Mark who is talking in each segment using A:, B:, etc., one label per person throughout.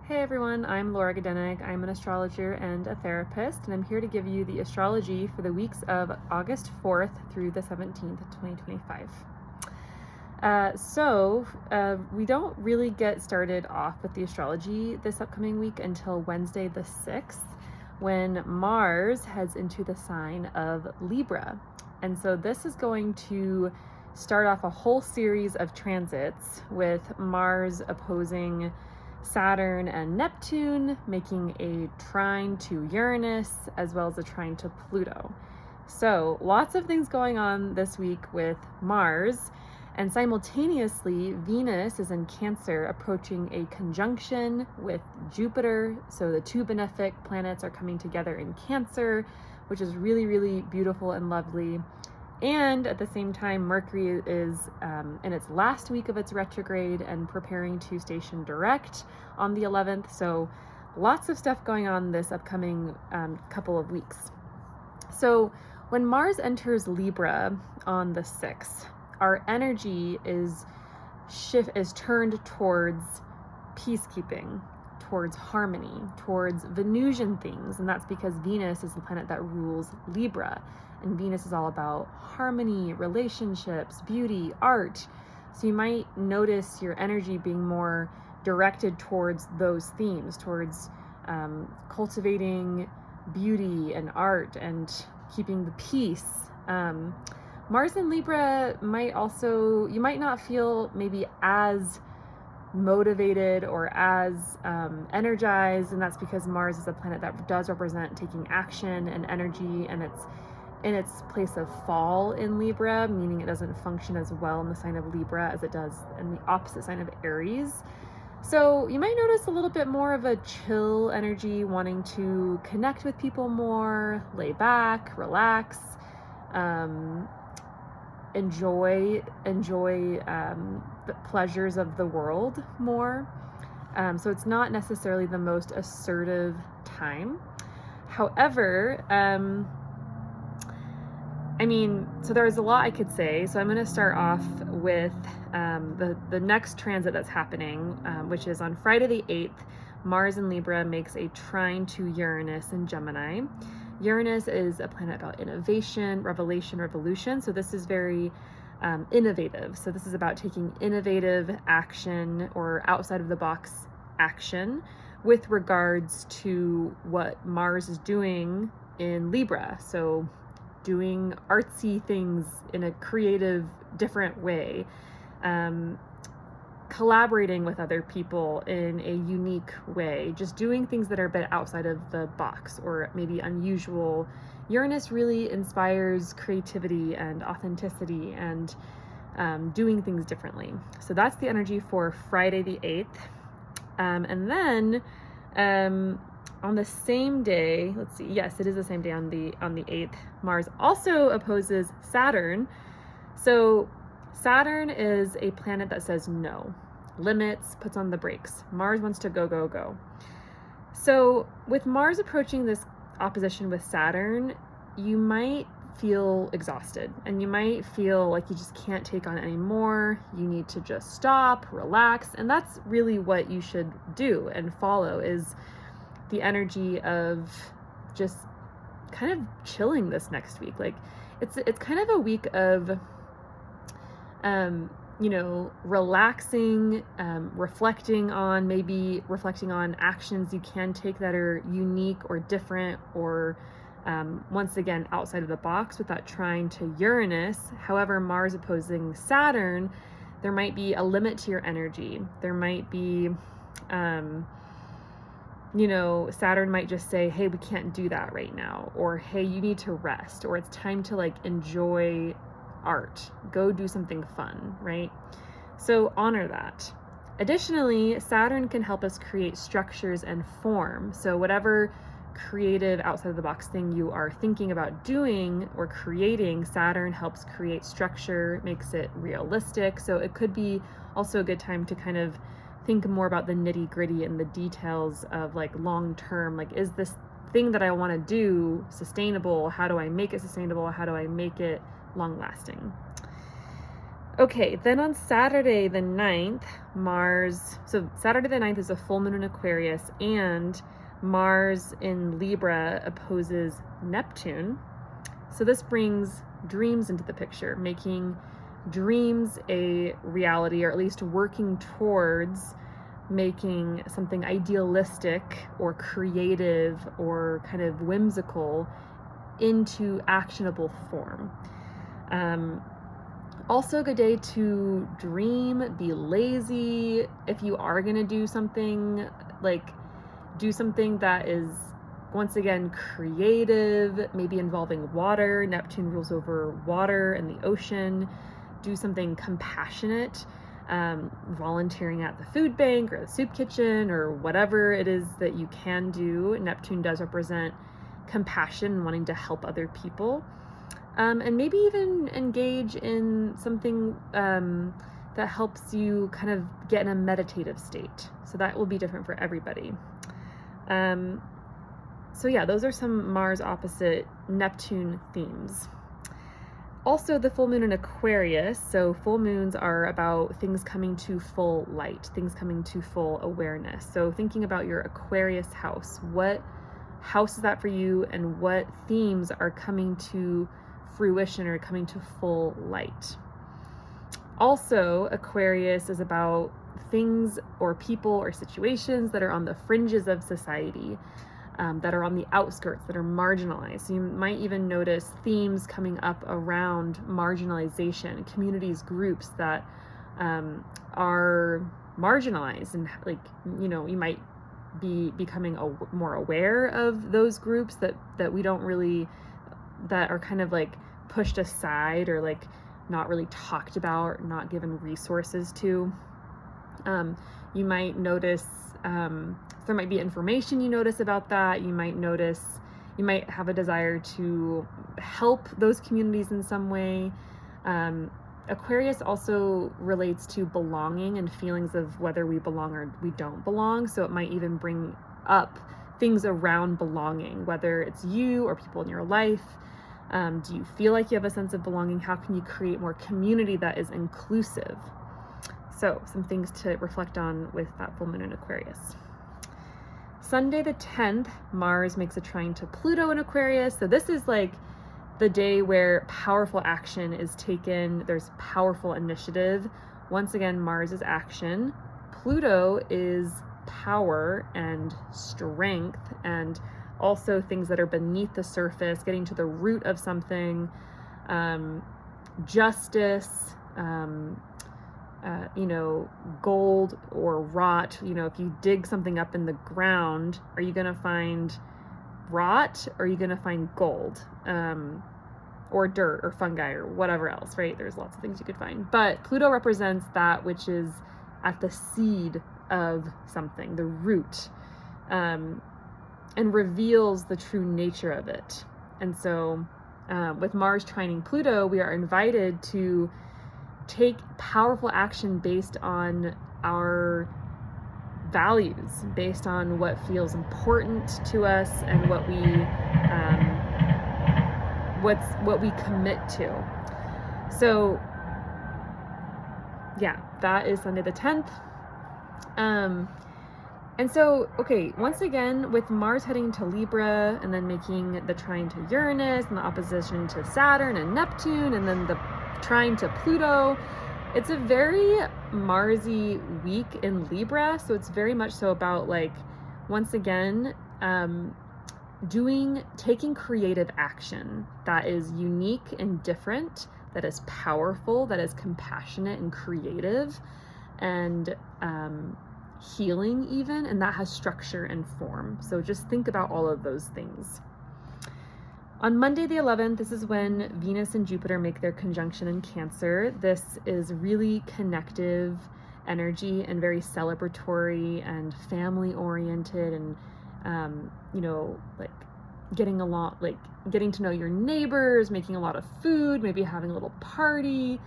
A: Hey everyone, I'm Laura Gadenig. I'm an astrologer and a therapist, and I'm here to give you the astrology for the weeks of August 4th through the 17th, 2025. We don't really get started off with the astrology this upcoming week until Wednesday the 6th, when Mars heads into the sign of Libra. And so this is going to start off a whole series of transits with Mars opposing Saturn and Neptune, making a trine to Uranus, as well as a trine to Pluto. So lots of things going on this week with Mars, and simultaneously Venus is in Cancer, approaching a conjunction with Jupiter. So the two benefic planets are coming together in Cancer, which is really, really beautiful and lovely. And at the same time, Mercury is in its last week of its retrograde and preparing to station direct on the 11th. So lots of stuff going on this upcoming couple of weeks. So when Mars enters Libra on the 6th, our energy is turned towards peacekeeping, towards harmony, towards Venusian things. And that's because Venus is the planet that rules Libra. And Venus is all about harmony, relationships, beauty, art. So you might notice your energy being more directed towards those themes, towards cultivating beauty and art and keeping the peace. Mars in Libra you might not feel maybe as motivated or as energized, and that's because Mars is a planet that does represent taking action and energy, and it's in its place of fall in Libra, meaning it doesn't function as well in the sign of Libra as it does in the opposite sign of Aries. So you might notice a little bit more of a chill energy, wanting to connect with people more, lay back, relax, enjoy the pleasures of the world more. So it's not necessarily the most assertive time. However, so there's a lot I could say. So I'm going to start off with the next transit that's happening, which is on Friday the 8th. Mars in Libra makes a trine to Uranus in Gemini. Uranus is a planet about innovation, revelation, revolution. So this is very innovative. So this is about taking innovative action or outside of the box action with regards to what Mars is doing in Libra. So doing artsy things in a creative, different way, collaborating with other people in a unique way, just doing things that are a bit outside of the box or maybe unusual. Uranus really inspires creativity and authenticity and doing things differently. So that's the energy for Friday the 8th. And then on the same day, let's see, yes, it is the same day on the 8th, Mars also opposes Saturn. So Saturn is a planet that says no, limits, puts on the brakes. Mars wants to go, go, go. So with Mars approaching this opposition with Saturn, you might feel exhausted and you might feel like you just can't take on any more. You need to just stop, relax. And that's really what you should do and follow, is the energy of just kind of chilling this next week. Like it's kind of a week of relaxing, reflecting on actions you can take that are unique or different, or once again outside of the box with that trine to Uranus. However, Mars opposing Saturn, there might be a limit to your energy. There might be Saturn might just say, hey, we can't do that right now, or hey, you need to rest, or it's time to enjoy art, go do something fun, right? So honor that. Additionally, Saturn can help us create structures and form. So whatever creative outside of the box thing you are thinking about doing or creating, Saturn helps create structure, makes it realistic. So it could be also a good time to kind of think more about the nitty gritty and the details of long term, is this thing that I want to do sustainable? How do I make it sustainable? How do I make it long lasting? Okay, then on Saturday the 9th, Saturday the 9th is a full moon in Aquarius, and Mars in Libra opposes Neptune. So this brings dreams into the picture, making dreams a reality, or at least working towards making something idealistic or creative or kind of whimsical into actionable form. Also a good day to dream, be lazy. If you are going to do something that is, once again, creative, maybe involving water. Neptune rules over water and the ocean. Do something compassionate, volunteering at the food bank or the soup kitchen or whatever it is that you can do. Neptune does represent compassion and wanting to help other people. And maybe even engage in something that helps you kind of get in a meditative state. So that will be different for everybody. So yeah, those are some Mars opposite Neptune themes. Also, the full moon in Aquarius. So full moons are about things coming to full light, things coming to full awareness. So thinking about your Aquarius house, what house is that for you, and what themes are coming to fruition or coming to full light. Also, Aquarius is about things or people or situations that are on the fringes of society, that are on the outskirts, that are marginalized. So you might even notice themes coming up around marginalization, communities, groups that are marginalized, and you might be becoming more aware of those groups that we don't really, that are kind of pushed aside or not really talked about, or not given resources to. You might notice there might be information you notice about that. You might have a desire to help those communities in some way. Aquarius also relates to belonging and feelings of whether we belong or we don't belong. So it might even bring up things around belonging, whether it's you or people in your life. Do you feel like you have a sense of belonging? How can you create more community that is inclusive? So some things to reflect on with that full moon in Aquarius. Sunday the 10th, Mars makes a trine to Pluto in Aquarius. So this is the day where powerful action is taken. There's powerful initiative. Once again, Mars is action. Pluto is power and strength, and also things that are beneath the surface, getting to the root of something, justice, gold or rot. If you dig something up in the ground, are you going to find rot, or are you going to find gold, or dirt or fungi or whatever else, right? There's lots of things you could find. But Pluto represents that which is at the seed of something, the root, and reveals the true nature of it. And so with Mars trining Pluto, we are invited to take powerful action based on our values, based on what feels important to us and what we commit to. So yeah, that is Sunday the 10th. And so, okay, once again, with Mars heading to Libra and then making the trine to Uranus and the opposition to Saturn and Neptune, and then the trine to Pluto, it's a very Marsy week in Libra. So it's very much so about once again, taking creative action that is unique and different, that is powerful, that is compassionate and creative, and healing even, and that has structure and form. So just think about all of those things. On Monday the 11th, this is when Venus and Jupiter make their conjunction in Cancer. This is really connective energy and very celebratory and family oriented, and getting along, getting to know your neighbors, making a lot of food, maybe having a little party,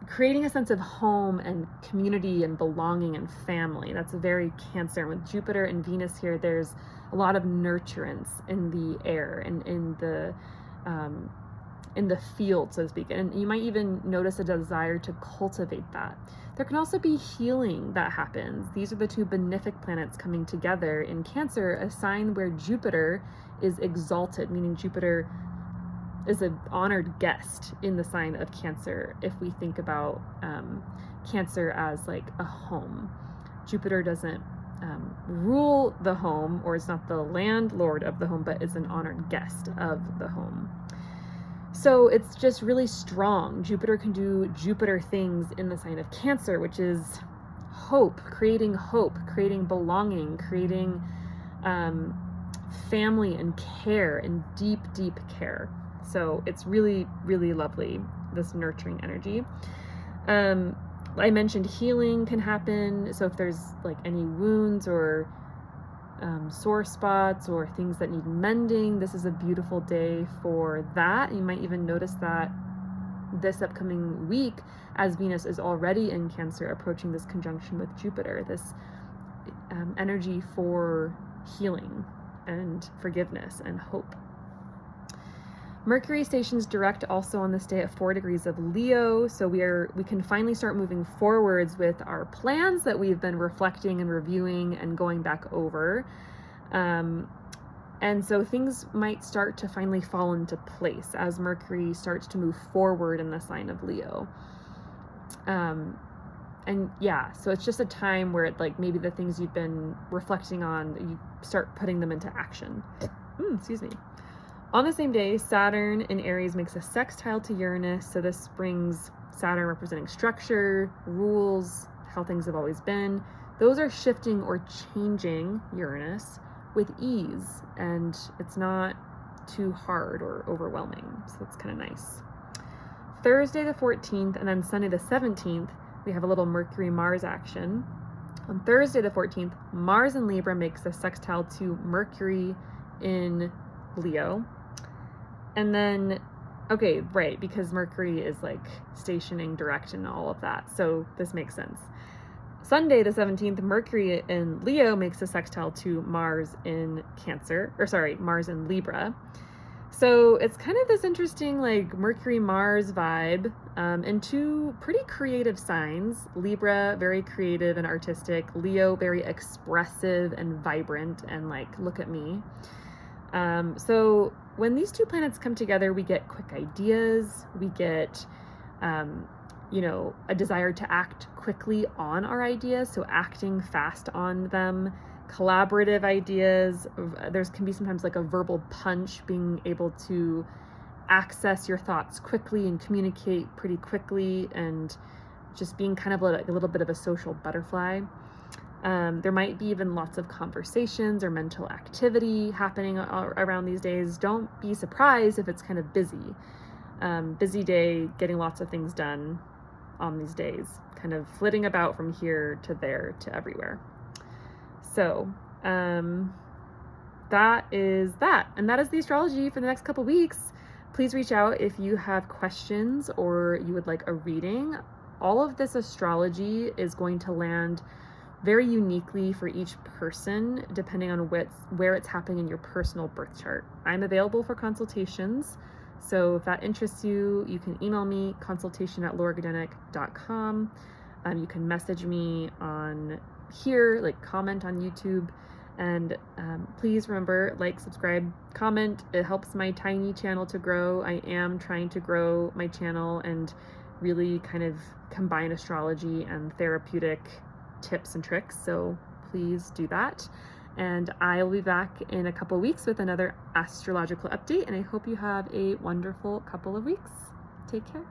A: creating a sense of home and community and belonging and family. That's a very Cancer. With Jupiter and Venus here, there's a lot of nurturance in the air and in the in the field, so to speak. And you might even notice a desire to cultivate that. There can also be healing that happens. These are the two benefic planets coming together in Cancer, a sign where Jupiter is exalted, meaning Jupiter is an honored guest in the sign of Cancer. If we think about Cancer as like a home, Jupiter doesn't rule the home, or is not the landlord of the home, but is an honored guest of the home. So it's just really strong. Jupiter can do Jupiter things in the sign of Cancer, which is hope, creating belonging, creating family and care and deep, deep care. So it's really, really lovely, this nurturing energy. I mentioned healing can happen. So if there's like any wounds or sore spots or things that need mending, this is a beautiful day for that. You might even notice that this upcoming week, as Venus is already in Cancer, approaching this conjunction with Jupiter, this energy for healing and forgiveness and hope. Mercury stations direct also on this day at 4 degrees of Leo, so we can finally start moving forwards with our plans that we've been reflecting and reviewing and going back over. And so things might start to finally fall into place as Mercury starts to move forward in the sign of Leo. And yeah, so it's just a time where like maybe the things you've been reflecting on, you start putting them into action. Excuse me. On the same day, Saturn in Aries makes a sextile to Uranus. So this brings Saturn representing structure, rules, how things have always been. Those are shifting or changing Uranus with ease, and it's not too hard or overwhelming. So that's kind of nice. Thursday the 14th and then Sunday the 17th, we have a little Mercury-Mars action. On Thursday the 14th, Mars in Libra makes a sextile to Mercury in Leo. And then, okay, right, because Mercury is like stationing direct and all of that. So this makes sense. Sunday, the 17th, Mercury in Leo makes a sextile to Mars in Mars in Libra. So it's kind of this interesting like Mercury-Mars vibe in two pretty creative signs. Libra, very creative and artistic. Leo, very expressive and vibrant and like, look at me. So when these two planets come together, we get quick ideas, we get, a desire to act quickly on our ideas, so acting fast on them, collaborative ideas. There can be sometimes like a verbal punch, being able to access your thoughts quickly and communicate pretty quickly, and just being kind of like a little bit of a social butterfly. There might be even lots of conversations or mental activity happening around these days. Don't be surprised if it's kind of busy. Busy day, getting lots of things done on these days, kind of flitting about from here to there to everywhere. So that is that. And that is the astrology for the next couple weeks. Please reach out if you have questions or you would like a reading. All of this astrology is going to land very uniquely for each person, depending on where it's happening in your personal birth chart. I'm available for consultations. So if that interests you, you can email me, consultation@lauragadenick.com. You can message me on here, like comment on YouTube. And please remember, like, subscribe, comment. It helps my tiny channel to grow. I am trying to grow my channel and really kind of combine astrology and therapeutic tips and tricks, so please do that. And I'll be back in a couple weeks with another astrological update, and I hope you have a wonderful couple of weeks. Take care.